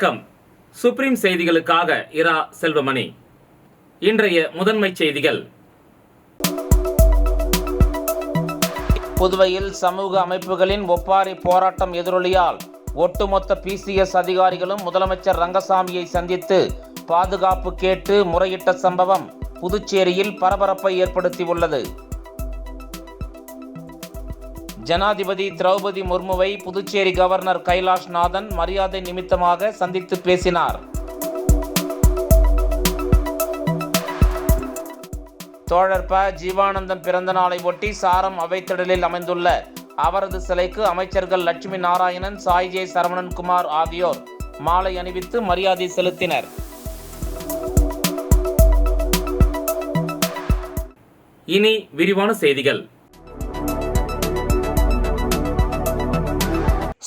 வணக்கம். சுப்ரீம் செய்திகளுக்காக இரா செல்வமணி. இன்றைய முதன்மை செய்திகள். புதுவையில் சமூக அமைப்புகளின் ஒப்பாரி போராட்டம் எதிரொலியால் ஒட்டுமொத்த பிசிஎஸ் அதிகாரிகளும் முதலமைச்சர் ரங்கசாமியை சந்தித்து பாதுகாப்பு கேட்டு முறையிட்ட சம்பவம் புதுச்சேரியில் பரபரப்பை ஏற்படுத்தியுள்ளது. ஜனாதிபதி திரௌபதி முர்முவை புதுச்சேரி கவர்னர் கைலாஷ்நாதன் மரியாதை நிமித்தமாக சந்தித்து பேசினார். தோழர் ப. ஜீவானந்தம் பிறந்த நாளை ஒட்டி சாரம் அவைத்திடலில் அமைந்துள்ள அவரது சிலைக்கு அமைச்சர்கள் லட்சுமி நாராயணன், சாய் ஜே சரவணன்குமார் ஆகியோர் மாலை அணிவித்து மரியாதை செலுத்தினர். இனி விரிவான செய்திகள்.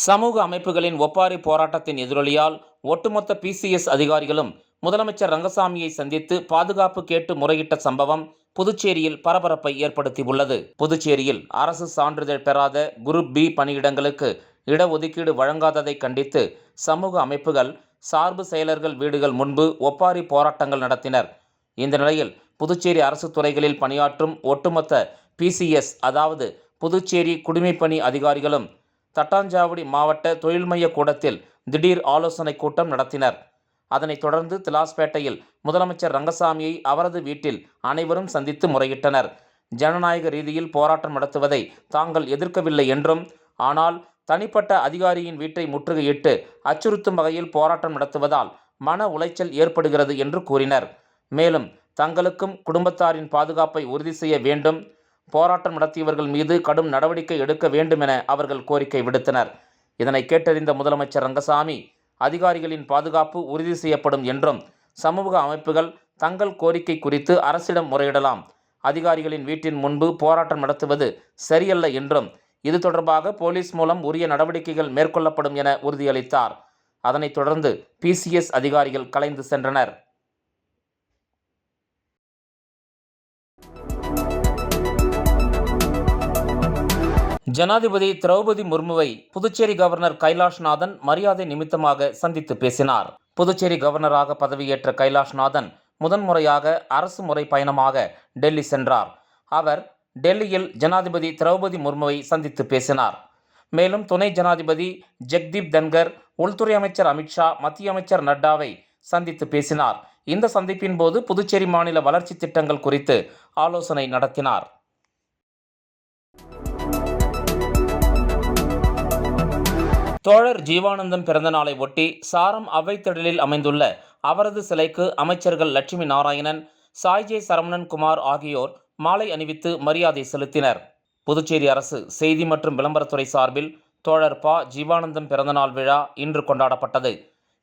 சமூக அமைப்புகளின் ஒப்பாரி போராட்டத்தின் எதிரொலியால் ஒட்டுமொத்த பிசிஎஸ் அதிகாரிகளும் முதலமைச்சர் ரங்கசாமியை சந்தித்து பாதுகாப்பு கேட்டு முறையிட்ட சம்பவம் புதுச்சேரியில் பரபரப்பை ஏற்படுத்தியுள்ளது. புதுச்சேரியில் அரசு சான்றிதழ் பெறாத குரூப் பி பணியிடங்களுக்கு இடஒதுக்கீடு வழங்காததை கண்டித்து சமூக அமைப்புகள் சார்பு செயலர்கள் வீடுகள் முன்பு ஒப்பாரி போராட்டங்கள் நடத்தினர். இந்த நிலையில் புதுச்சேரி அரசு துறைகளில் பணியாற்றும் ஒட்டுமொத்த பிசிஎஸ் அதாவது புதுச்சேரி குடிமைப்பணி அதிகாரிகளும் தட்டாஞ்சாவடி மாவட்ட தொழில் மைய கூடத்தில் திடீர் ஆலோசனை கூட்டம் நடத்தினர். அதனைத் தொடர்ந்து திலாஸ்பேட்டையில் முதலமைச்சர் ரங்கசாமியை அவரது வீட்டில் அனைவரும் சந்தித்து முறையிட்டனர். ஜனநாயக ரீதியில் போராட்டம் நடத்துவதை தாங்கள் எதிர்க்கவில்லை என்றும், ஆனால் தனிப்பட்ட அதிகாரியின் வீட்டை முற்றுகையிட்டு அச்சுறுத்தும் வகையில் போராட்டம் நடத்துவதால் மன உளைச்சல் ஏற்படுகிறது என்று கூறினர். மேலும் தங்களுக்கும் குடும்பத்தாரின் பாதுகாப்பை உறுதி செய்ய வேண்டும், போராட்டம் நடத்தியவர்கள் மீது கடும் நடவடிக்கை எடுக்க வேண்டும் என அவர்கள் கோரிக்கை விடுத்தனர். இதனை கேட்டறிந்த முதலமைச்சர் ரங்கசாமி அதிகாரிகளின் பாதுகாப்பு உறுதி செய்யப்படும் என்றும், சமூக அமைப்புகள் தங்கள் கோரிக்கை குறித்து அரசிடம் முறையிடலாம், அதிகாரிகளின் வீட்டின் முன்பு போராட்டம் நடத்துவது சரியல்ல என்றும், இது தொடர்பாக போலீஸ் மூலம் உரிய நடவடிக்கைகள் மேற்கொள்ளப்படும் என உறுதியளித்தார். அதனைத் தொடர்ந்து பிசிஎஸ் அதிகாரிகள் கலைந்து சென்றனர். ஜனாதிபதி திரௌபதி முர்முவை புதுச்சேரி கவர்னர் கைலாஷ்நாதன் மரியாதை நிமித்தமாக சந்தித்து பேசினார். புதுச்சேரி கவர்னராக பதவியேற்ற கைலாஷ்நாதன் முதன்முறையாக அரசு முறை பயணமாக டெல்லி சென்றார். அவர் டெல்லியில் ஜனாதிபதி திரௌபதி முர்முவை சந்தித்து பேசினார். மேலும் துணை ஜனாதிபதி ஜெக்தீப் தன்கர், உள்துறை அமைச்சர் அமித்ஷா, மத்திய அமைச்சர் நட்டாவை சந்தித்து பேசினார். இந்த சந்திப்பின் போது புதுச்சேரி மாநில வளர்ச்சி திட்டங்கள் குறித்து ஆலோசனை நடத்தினார். தோழர் ஜீவானந்தம் பிறந்த நாளை ஒட்டி சாரம் அவைத்திடலில் அமைந்துள்ள அவரது சிலைக்கு அமைச்சர்கள் லட்சுமி நாராயணன், சாய் ஜே சரவணன்குமார் ஆகியோர் மாலை அணிவித்து மரியாதை செலுத்தினர். புதுச்சேரி அரசு செய்தி மற்றும் விளம்பரத்துறை சார்பில் தோழர் ப. ஜீவானந்தம் பிறந்தநாள் விழா இன்று கொண்டாடப்பட்டது.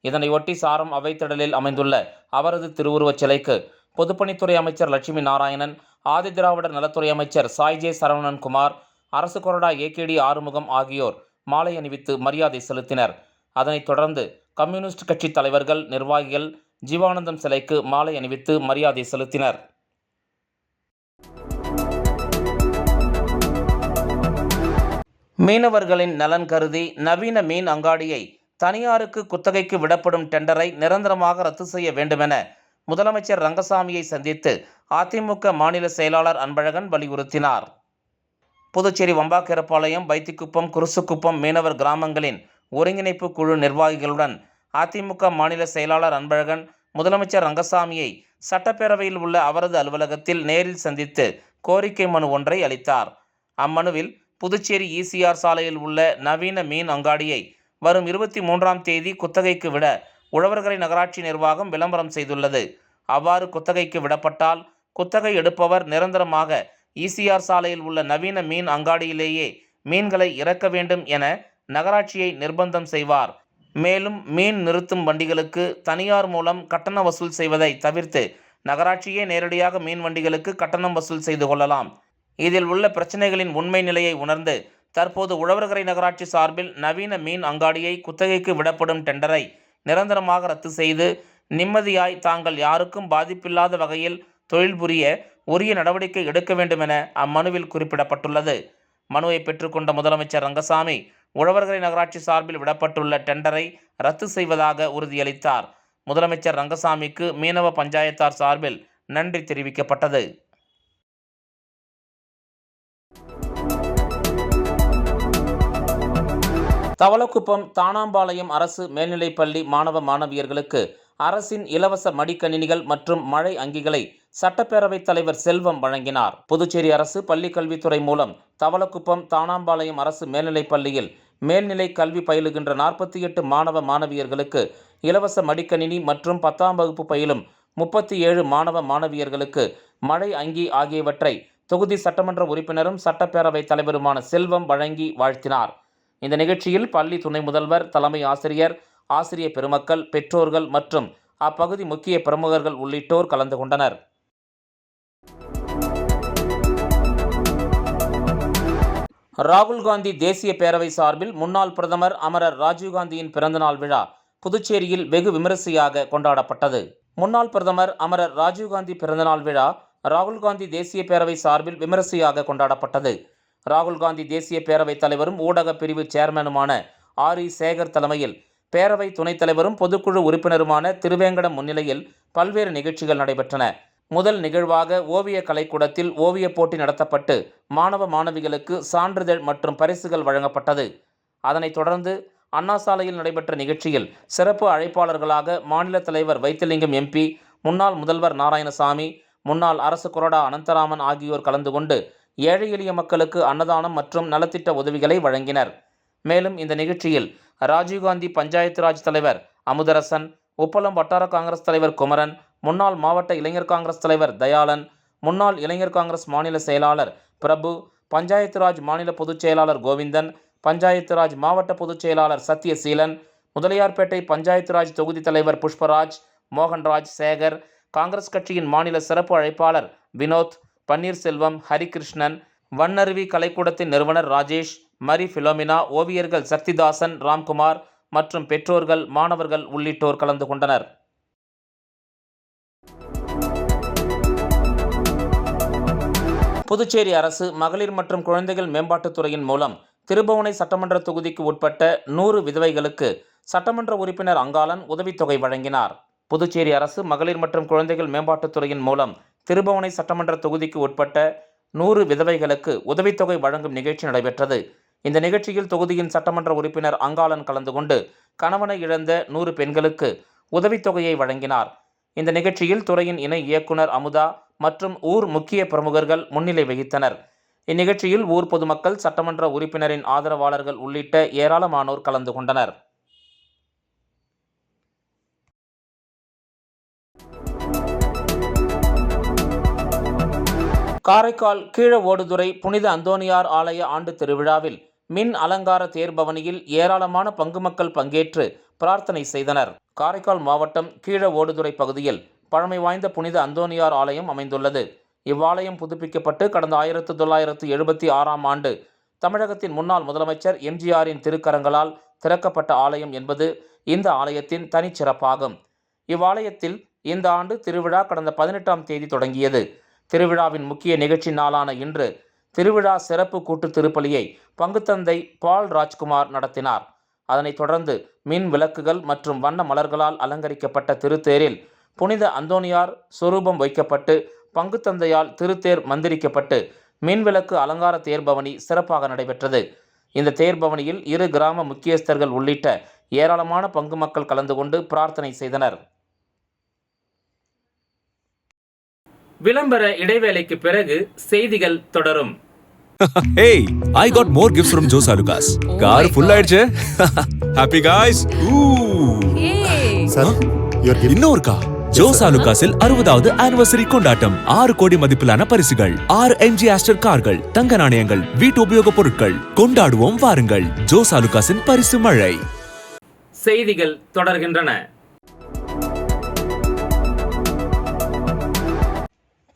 இதனையொட்டி சாரம் அவைத்திடலில் அமைந்துள்ள அவரது திருவுருவச் சிலைக்கு பொதுப்பணித்துறை அமைச்சர் லட்சுமி நாராயணன், ஆதிதிராவிடர் நலத்துறை அமைச்சர் சாய் ஜே சரவணன்குமார், அரசு கொறடா ஏகேடி ஆறுமுகம் ஆகியோர் மாலை அணிவித்து மரியாதை செலுத்தினர். அதனைத் தொடர்ந்து கம்யூனிஸ்ட் கட்சி தலைவர்கள், நிர்வாகிகள் ஜீவானந்தம் சிலைக்கு மாலை அணிவித்து மரியாதை செலுத்தினர். மீனவர்களின் நலன் கருதி நவீன மீன் அங்காடியை தனியாருக்கு குத்தகைக்கு விடப்படும் டெண்டரை நிரந்தரமாக ரத்து செய்ய வேண்டுமென முதலமைச்சர் ரங்கசாமியை சந்தித்து அதிமுக மாநில செயலாளர் அன்பழகன் வலியுறுத்தினார். புதுச்சேரி வம்பாக்கீரப்பாளையம், பைத்திக்குப்பம், குருசுக்குப்பம் மீனவர் கிராமங்களின் ஒருங்கிணைப்பு குழு நிர்வாகிகளுடன் அதிமுக மாநில செயலாளர் அன்பழகன் முதலமைச்சர் ரங்கசாமியை சட்டப்பேரவையில் உள்ள அவரது அலுவலகத்தில் நேரில் சந்தித்து கோரிக்கை மனு ஒன்றை அளித்தார். அம்மனுவில் புதுச்சேரி ஈசிஆர் சாலையில் உள்ள நவீன மீன் அங்காடியை வரும் 23ஆம் தேதி குத்தகைக்கு விட உழவர்கரை நகராட்சி நிர்வாகம் விளம்பரம் செய்துள்ளது. அவ்வாறு குத்தகைக்கு விடப்பட்டால் குத்தகை எடுப்பவர் நிரந்தரமாக ஈசிஆர் சாலையில் உள்ள நவீன மீன் அங்காடியிலேயே மீன்களை இறக்க வேண்டும் என நகராட்சியை நிர்பந்தம் செய்வார். மேலும் மீன் நிறுத்தும் வண்டிகளுக்கு தனியார் மூலம் கட்டண வசூல் செய்வதை தவிர்த்து நகராட்சியே நேரடியாக மீன் வண்டிகளுக்கு கட்டணம் வசூல் செய்து கொள்ளலாம். இதில் உள்ள பிரச்சனைகளின் உண்மை நிலையை உணர்ந்து தற்போது உழவர்கரை நகராட்சி சார்பில் நவீன மீன் அங்காடியை குத்தகைக்கு விடப்படும் டெண்டரை நிரந்தரமாக ரத்து செய்து நிம்மதியாய் தாங்கள் யாருக்கும் பாதிப்பில்லாத வகையில் தொழில் புரிய உரிய நடவடிக்கை எடுக்க வேண்டும் என அம்மனுவில் குறிப்பிடப்பட்டுள்ளது. மனுவை பெற்றுக்கொண்ட முதலமைச்சர் ரங்கசாமி உழவர்கரை நகராட்சி சார்பில் விடப்பட்டுள்ள டெண்டரை ரத்து செய்வதாக உறுதியளித்தார். முதலமைச்சர் ரங்கசாமிக்கு மீனவ பஞ்சாயத்தார் சார்பில் நன்றி தெரிவிக்கப்பட்டது. தவளக்குப்பம் தானாம்பாளையம் அரசு மேல்நிலைப்பள்ளி மாணவ மாணவியர்களுக்கு அரசின் இலவச மடிக்கணினிகள் மற்றும் மழை அங்கிகளை சட்டப்பேரவைத் தலைவர் செல்வம் வழங்கினார். புதுச்சேரி அரசு பள்ளிக்கல்வித்துறை மூலம் தவளக்குப்பம் தானாம்பாளையம் அரசு மேல்நிலைப்பள்ளியில் மேல்நிலை கல்வி பயிலுகின்ற 48 மாணவ மாணவியர்களுக்கு இலவச மடிக்கணினி மற்றும் 10ஆம் வகுப்பு பயிலும் 37 மாணவ மாணவியர்களுக்கு மழை அங்கி ஆகியவற்றை தொகுதி சட்டமன்ற உறுப்பினரும் சட்டப்பேரவைத் தலைவருமான செல்வம் வழங்கி வாழ்த்தினார். இந்த நிகழ்ச்சியில் பள்ளி துணை முதல்வர், தலைமை ஆசிரியர், ஆசிரிய பெருமக்கள், பெற்றோர்கள் மற்றும் அப்பகுதி முக்கிய பிரமுகர்கள் உள்ளிட்டோர் கலந்து கொண்டனர். ராகுல் காந்தி தேசிய பேரவை சார்பில் முன்னாள் பிரதமர் அமரர் ராஜீவ்காந்தியின் பிறந்தநாள் விழா புதுச்சேரியில் வெகு விமரிசையாக கொண்டாடப்பட்டது. முன்னாள் பிரதமர் அமரர் ராஜீவ்காந்தி பிறந்தநாள் விழா ராகுல் காந்தி தேசிய பேரவை சார்பில் விமரிசையாக கொண்டாடப்பட்டது. ராகுல் காந்தி தேசிய பேரவைத் தலைவரும் ஊடக பிரிவு சேர்மனுமான ஆர். சேகர் தலைமையில் பேரவை துணைத் தலைவரும் பொதுக்குழு உறுப்பினருமான திருவேங்கடம் முன்னிலையில் பல்வேறு நிகழ்ச்சிகள் நடைபெற்றன. முதல் நிகழ்வாக ஓவிய கலைக்கூடத்தில் ஓவியப் போட்டி நடத்தப்பட்டு மாணவ மாணவிகளுக்கு சான்றிதழ் மற்றும் பரிசுகள் வழங்கப்பட்டது. அதனைத் தொடர்ந்து அண்ணா சாலையில் நடைபெற்ற நிகழ்ச்சியில் சிறப்பு அழைப்பாளர்களாக மாநில தலைவர் வைத்திலிங்கம் MP, முன்னாள் முதல்வர் நாராயணசாமி, முன்னாள் அரசு கொறடா அனந்தராமன் ஆகியோர் கலந்து கொண்டு ஏழை எளிய மக்களுக்கு அன்னதானம் மற்றும் நலத்திட்ட உதவிகளை வழங்கினர். மேலும் இந்த நிகழ்ச்சியில் ராஜீவ்காந்தி பஞ்சாயத்து ராஜ் தலைவர் அமுதரசன், உப்பளம் வட்டார காங்கிரஸ் தலைவர் குமரன், முன்னாள் மாவட்ட இளைஞர் காங்கிரஸ் தலைவர் தயாளன், முன்னாள் இளைஞர் காங்கிரஸ் மாநில செயலாளர் பிரபு, பஞ்சாயத்து ராஜ் மாநில பொதுச் செயலாளர் கோவிந்தன், பஞ்சாயத்து ராஜ் மாவட்ட பொதுச் செயலாளர் சத்யசீலன், முதலியார்பேட்டை பஞ்சாயத்து ராஜ் தொகுதி தலைவர் புஷ்பராஜ், மோகன்ராஜ், சேகர், காங்கிரஸ் கட்சியின் மாநில சிறப்பு அழைப்பாளர் வினோத், பன்னீர்செல்வம், ஹரிகிருஷ்ணன், வண்ணருவி கலைக்கூடத்தின் நிறுவனர் ராஜேஷ், மரி பிலோமினா, ஓவியர்கள் சக்திதாசன், ராம்குமார் மற்றும் பெற்றோர்கள், மாணவர்கள் உள்ளிட்டோர் கலந்து கொண்டனர். புதுச்சேரி அரசு மகளிர் மற்றும் குழந்தைகள் மேம்பாட்டுத்துறையின் மூலம் திருபுவனை சட்டமன்ற தொகுதிக்கு உட்பட்ட 100 விதவைகளுக்கு சட்டமன்ற உறுப்பினர் அங்காளன் உதவித்தொகை வழங்கினார். புதுச்சேரி அரசு மகளிர் மற்றும் குழந்தைகள் மேம்பாட்டுத்துறையின் மூலம் திருபுவனை சட்டமன்ற தொகுதிக்கு உட்பட்ட 100 விதவைகளுக்கு உதவித்தொகை வழங்கும் நிகழ்ச்சி நடைபெற்றது. இந்த நிகழ்ச்சியில் தொகுதியின் சட்டமன்ற உறுப்பினர் அங்காளன் கலந்து கொண்டு கணவனை இழந்த 100 பெண்களுக்கு உதவித்தொகையை வழங்கினார். இந்த நிகழ்ச்சியில் துறையின் இணை இயக்குனர் அமுதா மற்றும் ஊர் முக்கிய பிரமுகர்கள் முன்னிலை வகித்தனர். இந்நிகழ்ச்சியில் ஊர் பொதுமக்கள், சட்டமன்ற உறுப்பினரின் ஆதரவாளர்கள் உள்ளிட்ட ஏராளமானோர் கலந்து கொண்டனர். காரைக்கால் கீழ ஓடுதுறை புனித அந்தோணியார் ஆலய ஆண்டு திருவிழாவில் மின் அலங்கார தேர்பவனியில் ஏராளமான பங்கு மக்கள் பங்கேற்று பிரார்த்தனை செய்தனர். காரைக்கால் மாவட்டம் கீழ ஓடுதுறை பகுதியில் பழமை வாய்ந்த புனித அந்தோணியார் ஆலயம் அமைந்துள்ளது. இவ்வாலயம் புதுப்பிக்கப்பட்டு கடந்த 1976ஆம் ஆண்டு தமிழகத்தின் முன்னாள் முதலமைச்சர் MGRின் திருக்கரங்களால் திறக்கப்பட்ட ஆலயம் என்பது இந்த ஆலயத்தின் தனிச்சிறப்பாகும். இவ்வாலயத்தில் இந்த ஆண்டு திருவிழா கடந்த 18ஆம் தேதி தொடங்கியது. திருவிழாவின் முக்கிய நிகழ்ச்சி நாளான இன்று திருவிழா சிறப்பு கூட்டு திருப்பலியை பங்குத்தந்தை பால் ராஜ்குமார் நடத்தினார். அதனைத் தொடர்ந்து மின் விளக்குகள் மற்றும் வண்ண மலர்களால் அலங்கரிக்கப்பட்ட திருத்தேரில் புனித அந்தோணியார் சொரூபம் வைக்கப்பட்டு பங்குத்தந்தையால் திருத்தேர் மந்திரிக்கப்பட்டு மின்விளக்கு அலங்கார தேர்பவனி சிறப்பாக நடைபெற்றது. இந்த தேர்பவனியில் 2 கிராம முக்கியஸ்தர்கள் உள்ளிட்ட ஏராளமான பங்கு மக்கள் கலந்து கொண்டு பிரார்த்தனை செய்தனர். விளம்பர இடைவேளைக்கு பிறகு செய்திகள் தொடரும். Hey, I got more gifts from Joe Salukas. Car full ஆயிடுச்சு. Happy guys. Sir, your gift. இன்னொரு கார். ஜோ சாலுகாஸில் 60வது ஆனிவர்சரி கொண்டாட்டம். 6 கோடி மதிப்பிலான பரிசுகள், 6 MG ஆஸ்டர் கார்கள், தங்க நாணயங்கள், வீட்டு உபயோகப் பொருட்கள். கொண்டாடுவோம் வாருங்கள். ஜோ சாலுகாஸின் பரிசு மழை. செய்திகள் தொடர்கின்றன.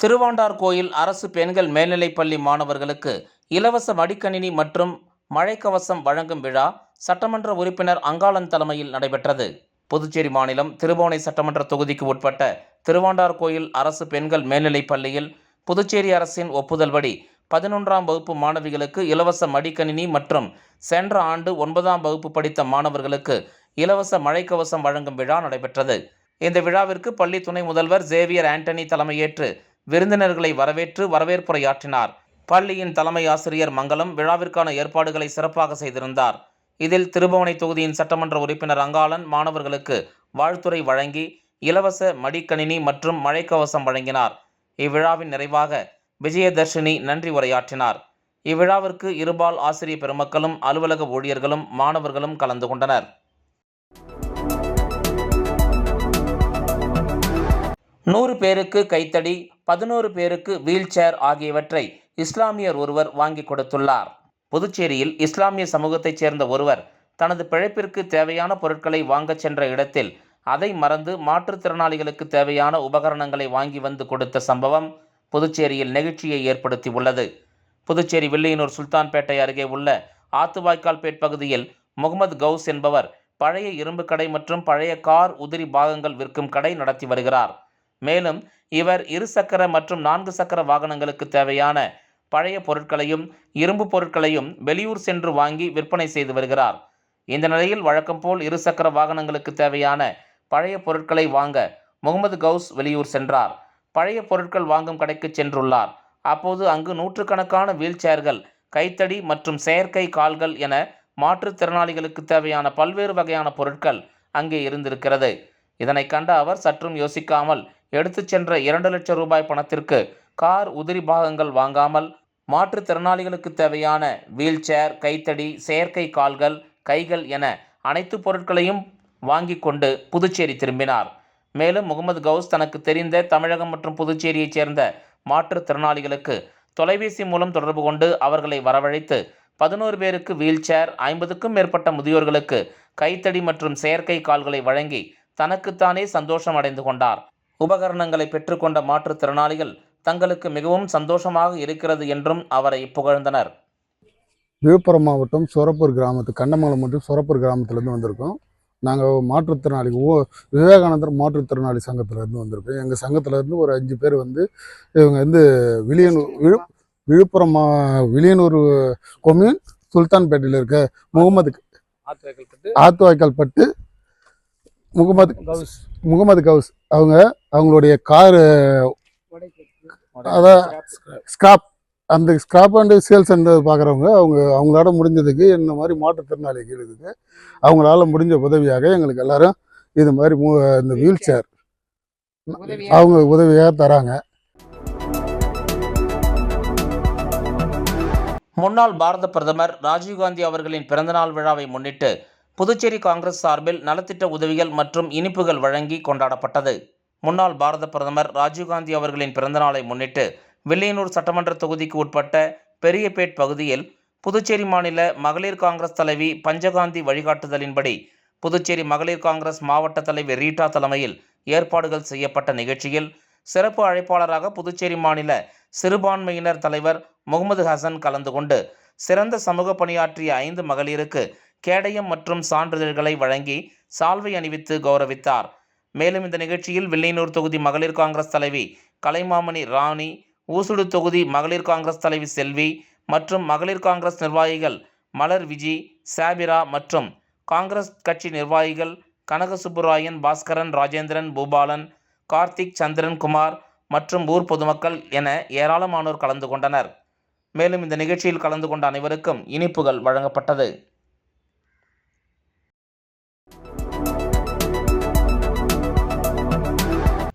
திருவாண்டார்கோயில் அரசு பெண்கள் மேல்நிலைப்பள்ளி மாணவர்களுக்கு இலவச மடிக்கணினி மற்றும் மழைக்கவசம் வழங்கும் விழா சட்டமன்ற உறுப்பினர் அங்காளன் தலைமையில் நடைபெற்றது. புதுச்சேரி மாநிலம் திருபுவனை சட்டமன்ற தொகுதிக்கு உட்பட்ட திருவாண்டார்கோயில் அரசு பெண்கள் மேல்நிலைப்பள்ளியில் புதுச்சேரி அரசின் ஒப்புதல்படி 11ஆம் வகுப்பு மாணவிகளுக்கு இலவச மடிக்கணினி மற்றும் சென்ற ஆண்டு 9ஆம் வகுப்பு படித்த மாணவர்களுக்கு இலவச மழைக்கவசம் வழங்கும் விழா நடைபெற்றது. இந்த விழாவிற்கு பள்ளி துணை முதல்வர் சேவியர் ஆண்டனி தலைமையேற்று விருந்தினர்களை வரவேற்று வரவேற்புரையாற்றினார். பள்ளியின் தலைமை ஆசிரியர் மங்கலம் விழாவிற்கான ஏற்பாடுகளை சிறப்பாக செய்திருந்தார். இதில் திருபுவனை தொகுதியின் சட்டமன்ற உறுப்பினர் அங்காளன் மாணவர்களுக்கு வாழ்த்துரை வழங்கி இலவச மடிக்கணினி மற்றும் மழைக்கவசம் வழங்கினார். இவ்விழாவின் நிறைவாக விஜயதர்ஷினி நன்றி உரையாற்றினார். இவ்விழாவிற்கு இருபால் ஆசிரிய பெருமக்களும் அலுவலக ஊழியர்களும் மாணவர்களும் கலந்து கொண்டனர். நூறு பேருக்கு கைத்தடி, 11 பேருக்கு வீல் சேர் ஆகியவற்றை இஸ்லாமியர் ஒருவர் வாங்கி கொடுத்துள்ளார். புதுச்சேரியில் இஸ்லாமிய சமூகத்தைச் சேர்ந்த ஒருவர் தனது பிழைப்பிற்கு தேவையான பொருட்களை வாங்கச் சென்ற இடத்தில் அதை மறந்து மாற்றுத்திறனாளிகளுக்கு தேவையான உபகரணங்களை வாங்கி வந்து கொடுத்த சம்பவம் புதுச்சேரியில் நெகிழ்ச்சியை ஏற்படுத்தி உள்ளது. புதுச்சேரி வில்லியனூர் சுல்தான்பேட்டை அருகே உள்ள ஆத்துவாய்க்கால்பேட் பகுதியில் முகமது கவுஸ் என்பவர் பழைய இரும்பு கடை மற்றும் பழைய கார் உதிரி பாகங்கள் விற்கும் கடை நடத்தி வருகிறார். மேலும் இவர் 2 சக்கர மற்றும் 4 சக்கர வாகனங்களுக்கு தேவையான பழைய பொருட்களையும் இரும்பு பொருட்களையும் வெளியூர் சென்று வாங்கி விற்பனை செய்து வருகிறார். இந்த நிலையில் வழக்கம் போல் 2 சக்கர வாகனங்களுக்கு தேவையான பழைய பொருட்களை வாங்க முகமது கவுஸ் வெளியூர் சென்றார். பழைய பொருட்கள் வாங்கும் கடைக்கு சென்றுள்ளார். அப்போது அங்கு நூற்றுக்கணக்கான வீல் சேர்கள், கைத்தடி மற்றும் செயற்கை கால்கள் என மாற்றுத்திறனாளிகளுக்கு தேவையான பல்வேறு வகையான பொருட்கள் அங்கே இருந்திருக்கிறது. இதனை கண்ட அவர் சற்றும் யோசிக்காமல் எடுத்துச் சென்ற 2 லட்சம் ரூபாய் பணத்திற்கு கார் உதிரி பாகங்கள் வாங்காமல் மாற்றுத்திறனாளிகளுக்கு தேவையான வீல் சேர், கைத்தடி, செயற்கை கால்கள், கைகள் என அனைத்து பொருட்களையும் வாங்கி கொண்டு புதுச்சேரி திரும்பினார். மேலும் முகமது கவுஸ் தனக்கு தெரிந்த தமிழகம் மற்றும் புதுச்சேரியைச் சேர்ந்த மாற்றுத்திறனாளிகளுக்கு தொலைபேசி மூலம் தொடர்பு கொண்டு அவர்களை வரவழைத்து 11 பேருக்கு வீல் சேர், 50க்கும் மேற்பட்ட முதியோர்களுக்கு கைத்தடி மற்றும் செயற்கை கால்களை வழங்கி தனக்குத்தானே சந்தோஷம் அடைந்து கொண்டார். உபகரணங்களை பெற்றுக்கொண்ட மாற்றுத்திறனாளிகள் தங்களுக்கு மிகவும் சந்தோஷமாக இருக்கிறது என்றும் அவரை புகழ்ந்தனர். விழுப்புரம் மாவட்டம் சொரப்பூர் கண்டமங்கலம் மற்றும் சொரப்பூர் கிராமத்திலேருந்து வந்திருக்கோம். நாங்கள் மாற்றுத்திறனாளி விவேகானந்தர் மாற்றுத்திறனாளி சங்கத்திலேருந்து வந்திருக்கோம். எங்கள் சங்கத்திலேருந்து ஒரு 5 பேர் இவங்க விழுப்புரம் வில்லியனூர் கொம்யூன் சுல்தான்பேட்டையில் இருக்க ஆத்துவாய்க்கால்பட்டு முகமது கவுஸ் அவங்களுடைய காரு அதான் அந்த ஸ்கிராப் அண்ட் சேல்ஸ் சென்டர் பார்க்குறவங்க அவங்களால முடிஞ்சதுக்கு இந்த மாதிரி மாற்றுத்திறனாளிகளுக்கு அவங்களால முடிஞ்ச உதவியாக எங்களுக்கு எல்லாரும் இது மாதிரி இந்த வீல் சேர் அவங்க உதவியாக தராங்க. முன்னாள் பாரத பிரதமர் ராஜீவ்காந்தி அவர்களின் பிறந்தநாள் விழாவை முன்னிட்டு புதுச்சேரி காங்கிரஸ் சார்பில் நலத்திட்ட உதவிகள் மற்றும் இனிப்புகள் வழங்கி கொண்டாடப்பட்டது. முன்னாள் பாரத பிரதமர் ராஜீவ்காந்தி அவர்களின் பிறந்தநாளை முன்னிட்டு வில்லியனூர் சட்டமன்ற தொகுதிக்கு உட்பட்ட பெரியபேட் பகுதியில் புதுச்சேரி மாநில மகளிர் காங்கிரஸ் தலைவி பஞ்சகாந்தி வழிகாட்டுதலின்படி புதுச்சேரி மகளிர் காங்கிரஸ் மாவட்ட தலைவி ரீட்டா தலைமையில் ஏற்பாடுகள் செய்யப்பட்ட நிகழ்ச்சியில் சிறப்பு அழைப்பாளராக புதுச்சேரி மாநில சிறுபான்மையினர் தலைவர் முகமது ஹசன் கலந்து கொண்டு சிறந்த சமூக பணியாற்றிய 5 மகளிருக்கு கேடயம் மற்றும் சான்றிதழ்களை வழங்கி சால்வை அணிவித்து கௌரவித்தார். மேலும் இந்த நிகழ்ச்சியில் வில்லியனூர் தொகுதி மகளிர் காங்கிரஸ் தலைவி கலைமாமணி ராணி, ஊசுடு தொகுதி மகளிர் காங்கிரஸ் தலைவி செல்வி மற்றும் மகளிர் காங்கிரஸ் நிர்வாகிகள் மலர் விஜி, சாபிரா மற்றும் காங்கிரஸ் கட்சி நிர்வாகிகள் கனகசுப்புராயன், பாஸ்கரன், ராஜேந்திரன், பூபாலன், கார்த்திக், சந்திரன் குமார் மற்றும் ஊர் பொதுமக்கள் என ஏராளமானோர் கலந்து கொண்டனர். மேலும் இந்த நிகழ்ச்சியில் கலந்து கொண்ட அனைவருக்கும் இனிப்புகள் வழங்கப்பட்டது.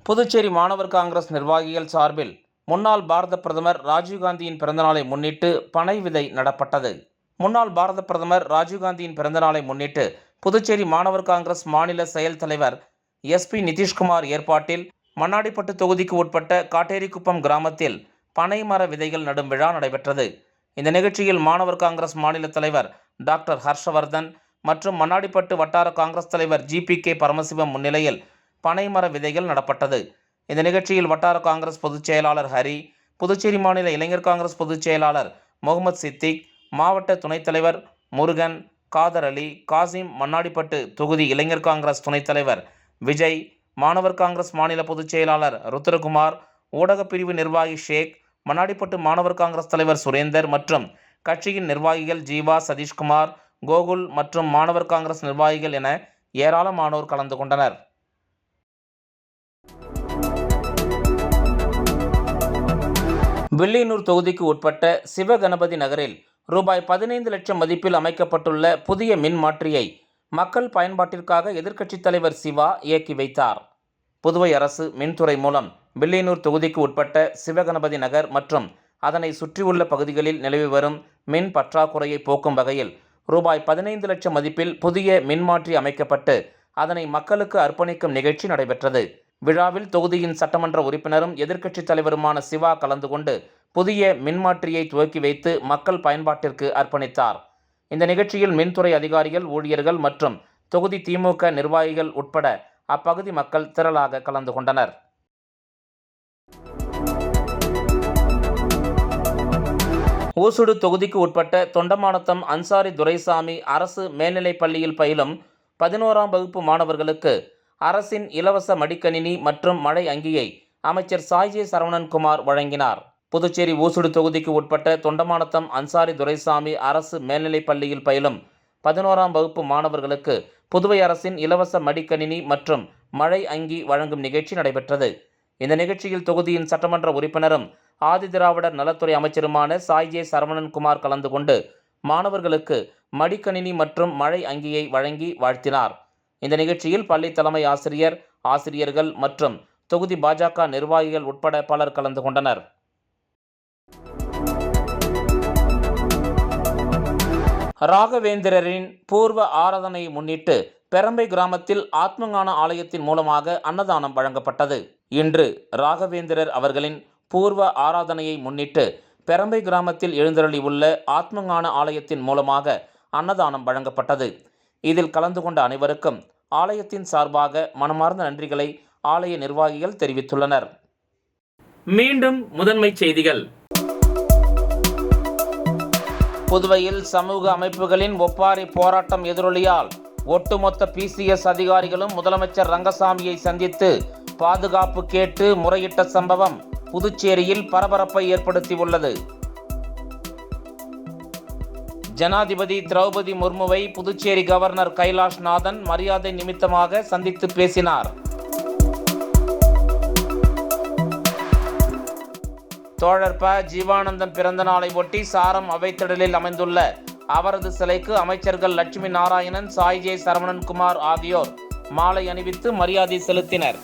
புதுச்சேரி மாணவர் காங்கிரஸ் நிர்வாகிகள் சார்பில் முன்னாள் பாரத பிரதமர் ராஜீவ்காந்தியின் பிறந்தநாளை முன்னிட்டு பனை விதை நடப்பட்டது. முன்னாள் பாரத பிரதமர் ராஜீவ்காந்தியின் பிறந்தநாளை முன்னிட்டு புதுச்சேரி மாணவர் காங்கிரஸ் மாநில செயல் தலைவர் SP நிதிஷ்குமார் ஏற்பாட்டில் மண்ணாடிப்பட்டு தொகுதிக்கு உட்பட்ட காட்டேரிக்குப்பம் கிராமத்தில் பனை மர விதைகள் நடும் விழா நடைபெற்றது. இந்த நிகழ்ச்சியில் மாணவர் காங்கிரஸ் மாநில தலைவர் டாக்டர் ஹர்ஷவர்தன் மற்றும் மண்ணாடிப்பட்டு வட்டார காங்கிரஸ் தலைவர் GPK பரமசிவம் முன்னிலையில் பனை மர விதைகள் நடப்பட்டது. இந்த நிகழ்ச்சியில் வட்டார காங்கிரஸ் பொதுச் செயலாளர் ஹரி, புதுச்சேரி மாநில இளைஞர் காங்கிரஸ் பொதுச் செயலாளர் முகமது சித்திக், மாவட்ட துணைத் தலைவர் முருகன், காதர் அலி, காசிம், மண்ணாடிப்பட்டு தொகுதி இளைஞர் காங்கிரஸ் துணைத் தலைவர் விஜய், மாணவர் காங்கிரஸ் மாநில பொதுச் செயலாளர் ருத்ரகுமார், ஊடகப் பிரிவு நிர்வாகி ஷேக், மண்ணாடிப்பட்டு மாணவர் காங்கிரஸ் தலைவர் சுரேந்தர் மற்றும் கட்சியின் நிர்வாகிகள் ஜீவா, சதீஷ்குமார், கோகுல் மற்றும் மாணவர் காங்கிரஸ் நிர்வாகிகள் என ஏராளமானோர் கலந்து கொண்டனர். வில்லியனூர் தொகுதிக்கு உட்பட்ட சிவகணபதி நகரில் ரூபாய் 15 லட்சம் மதிப்பில் அமைக்கப்பட்டுள்ள புதிய மின் மாற்றியை மக்கள் பயன்பாட்டிற்காக எதிர்க்கட்சித் தலைவர் சிவா இயக்கி வைத்தார். புதுவை அரசு மின்துறை மூலம் வில்லியனூர் தொகுதிக்கு உட்பட்ட சிவகணபதி நகர் மற்றும் அதனை சுற்றியுள்ள பகுதிகளில் நிலவி வரும் மின் பற்றாக்குறையை போக்கும் வகையில் ரூபாய் 15 லட்சம் மதிப்பில் புதிய மின்மாற்றி அமைக்கப்பட்டு அதனை மக்களுக்கு அர்ப்பணிக்கும் நிகழ்ச்சி நடைபெற்றது. விழாவில் தொகுதியின் சட்டமன்ற உறுப்பினரும் எதிர்க்கட்சித் தலைவருமான சிவா கலந்து கொண்டு புதிய மின்மாற்றியை துவக்கி வைத்து மக்கள் பயன்பாட்டிற்கு அர்ப்பணித்தார். இந்த நிகழ்ச்சியில் மின்துறை அதிகாரிகள், ஊழியர்கள் மற்றும் தொகுதி திமுக நிர்வாகிகள் உட்பட அப்பகுதி மக்கள் திரளாக கலந்து கொண்டனர். ஊசுடு தொகுதிக்கு உட்பட்ட தொண்டமானத்தம் அன்சாரி துரைசாமி அரசு மேல்நிலைப் பள்ளியில் பயிலும் 11ஆம் வகுப்பு மாணவர்களுக்கு அரசின் இலவச மடிக்கணினி மற்றும் மழை அங்கியை அமைச்சர் சாய்ஜே சரவணன்குமார் வழங்கினார். புதுச்சேரி ஊசுடு தொகுதிக்கு உட்பட்ட தொண்டமானத்தம் அன்சாரி துரைசாமி அரசு மேல்நிலைப் பள்ளியில் பயிலும் 11ஆம் வகுப்பு மாணவர்களுக்கு புதுவை அரசின் இலவச மடிக்கணினி மற்றும் மழை அங்கி வழங்கும் நிகழ்ச்சி நடைபெற்றது. இந்த நிகழ்ச்சியில் தொகுதியின் சட்டமன்ற உறுப்பினரும் ஆதிதிராவிடர் நலத்துறை அமைச்சருமான சாய்ஜே சரவணன்குமார் கலந்து கொண்டு மாணவர்களுக்கு மடிக்கணினி மற்றும் மழை அங்கியை வழங்கி வாழ்த்தினார். இந்த நிகழ்ச்சியில் பள்ளி தலைமை ஆசிரியர், ஆசிரியர்கள் மற்றும் தொகுதி பாஜக நிர்வாகிகள் உட்பட பலர் கலந்து கொண்டனர். ராகவேந்திரரின் பூர்வ ஆராதனையை முன்னிட்டு பெரம்பை கிராமத்தில் ஆத்மஞான ஆலயத்தின் மூலமாக அன்னதானம் வழங்கப்பட்டது. இன்று ராகவேந்திரர் அவர்களின் பூர்வ ஆராதனையை முன்னிட்டு பெரம்பை கிராமத்தில் எழுந்தருளி உள்ள ஆத்மஞான ஆலயத்தின் மூலமாக அன்னதானம் வழங்கப்பட்டது. இதில் கலந்து கொண்ட அனைவருக்கும் ஆலயத்தின் சார்பாக மனமார்ந்த நன்றிகளை ஆலய நிர்வாகிகள் தெரிவித்துள்ளனர். மீண்டும் முதன்மை செய்திகள். புதுவையில் சமூக அமைப்புகளின் ஒப்பாரி போராட்டம் எதிரொலியால் ஒட்டுமொத்த PCS அதிகாரிகளும் முதலமைச்சர் ரங்கசாமியை சந்தித்து பாதுகாப்பு கேட்டு முறையிட்ட சம்பவம் புதுச்சேரியில் பரபரப்பை ஏற்படுத்தியுள்ளது. ஜனாதிபதி திரௌபதி முர்முவை புதுச்சேரி கவர்னர் கைலாஷ்நாதன் மரியாதை நிமித்தமாக சந்தித்து பேசினார். தோழர் ப. ஜீவானந்தம் பிறந்த நாளை ஒட்டி சாரம் அவைத்திடலில் அமைந்துள்ள அவரது சிலைக்கு அமைச்சர்கள் லட்சுமி நாராயணன், சாய்ஜே சரவணன்குமார் ஆகியோர் மாலை அணிவித்து மரியாதை செலுத்தினர்.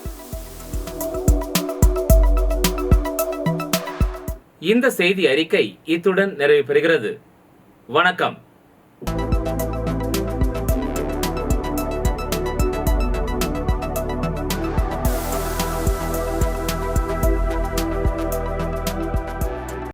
இந்த செய்தி அறிக்கை இத்துடன் நிறைவு பெறுகிறது. வணக்கம்.